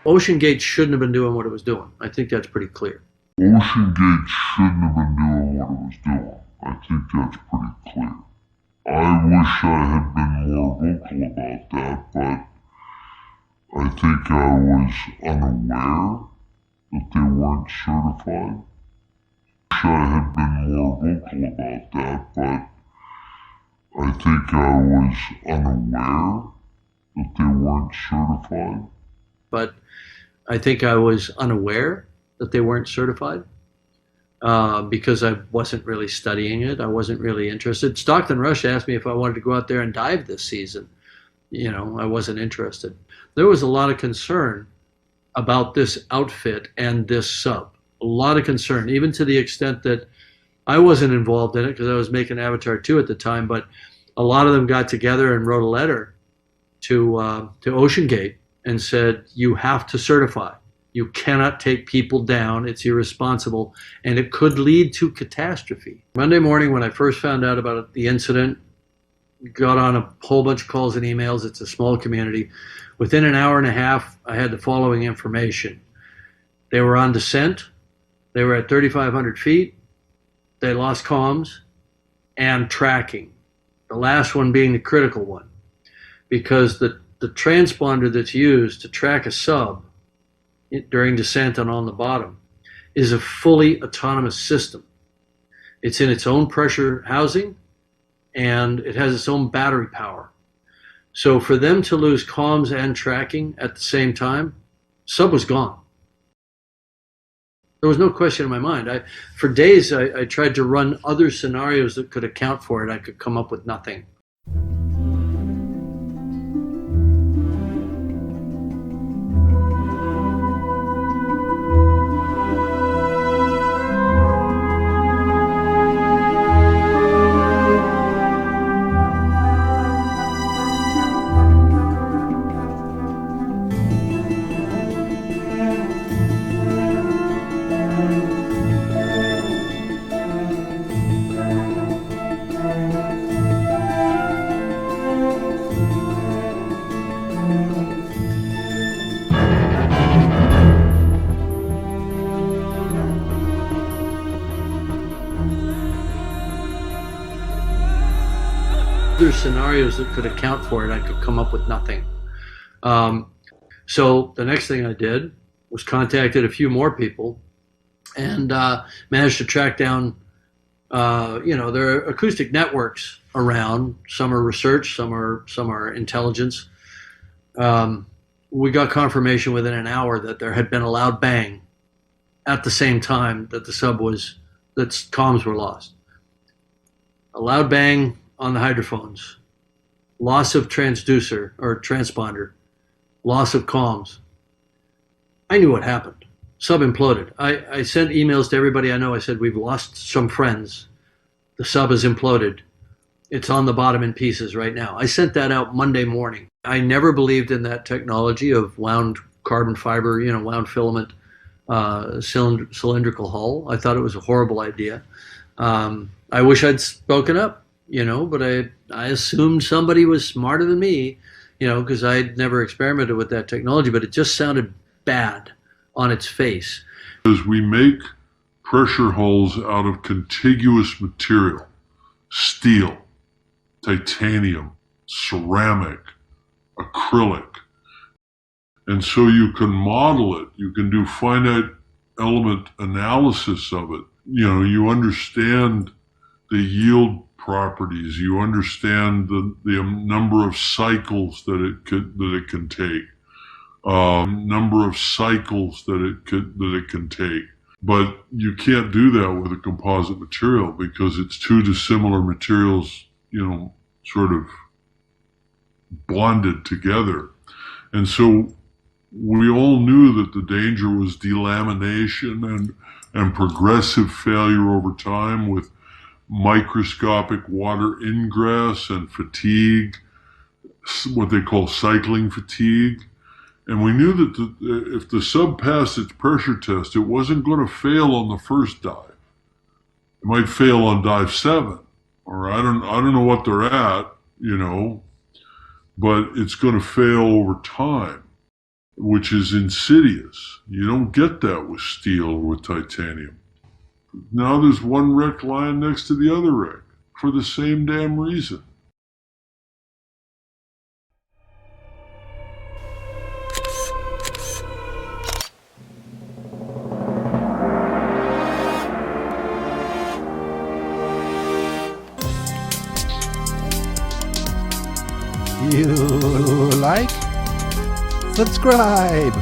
OceanGate shouldn't have been doing what it was doing. I think that's pretty clear. OceanGate shouldn't have been doing what it was doing. I think that's pretty clear. I wish I had been more vocal about that, but I think I was unaware that they weren't certified. I wish I had been more vocal about that, but I think I was unaware that they weren't certified. But I think I was unaware that they weren't certified because I wasn't really studying it. I wasn't really interested. Stockton Rush asked me if I wanted to go out there and dive this season. You know, I wasn't interested. There was a lot of concern about this outfit and this sub. A lot of concern, even to the extent that I wasn't involved in it because I was making Avatar 2 at the time, but a lot of them got together and wrote a letter to OceanGate and said, you have to certify. You cannot take people down. It's irresponsible, and it could lead to catastrophe. Monday morning, when I first found out about the incident, got on a whole bunch of calls and emails. It's a small community. Within an hour and a half, I had the following information. They were on descent. They were at 3,500 feet. They lost comms and tracking. The last one being the critical one, because the transponder that's used to track a sub during descent and on the bottom is a fully autonomous system. It's in its own pressure housing, and it has its own battery power. So for them to lose comms and tracking at the same time, sub was gone. There was no question in my mind. For days, I tried to run other scenarios that could account for it. I could come up with nothing. Other scenarios that could account for it, I could come up with nothing. So the next thing I did was contacted a few more people and managed to track down, there are acoustic networks around. Some are research, some are intelligence. We got confirmation within an hour that there had been a loud bang at the same time that that comms were lost. A loud bang on the hydrophones, loss of transducer or transponder, loss of comms. I knew what happened. Sub imploded. I sent emails to everybody I know. I said, we've lost some friends. The sub has imploded. It's on the bottom in pieces right now. I sent that out Monday morning. I never believed in that technology of wound carbon fiber, wound filament, cylindrical hull. I thought it was a horrible idea. I wish I'd spoken up. But I assumed somebody was smarter than me, because I'd never experimented with that technology, but it just sounded bad on its face. As we make pressure hulls out of contiguous material, steel, titanium, ceramic, acrylic, and so you can model it, you can do finite element analysis of it. You understand the yield properties, you understand the number of cycles that it can take, but you can't do that with a composite material because it's two dissimilar materials, sort of bonded together. And so we all knew that the danger was delamination and progressive failure over time with microscopic water ingress and fatigue, what they call cycling fatigue. And we knew that if the sub passed its pressure test, it wasn't going to fail on the first dive. It might fail on dive 7, or I don't know what they're at, but it's going to fail over time. which is insidious. You don't get that with steel or with titanium. Now there's one wreck lying next to the other wreck for the same damn reason. You like? Subscribe!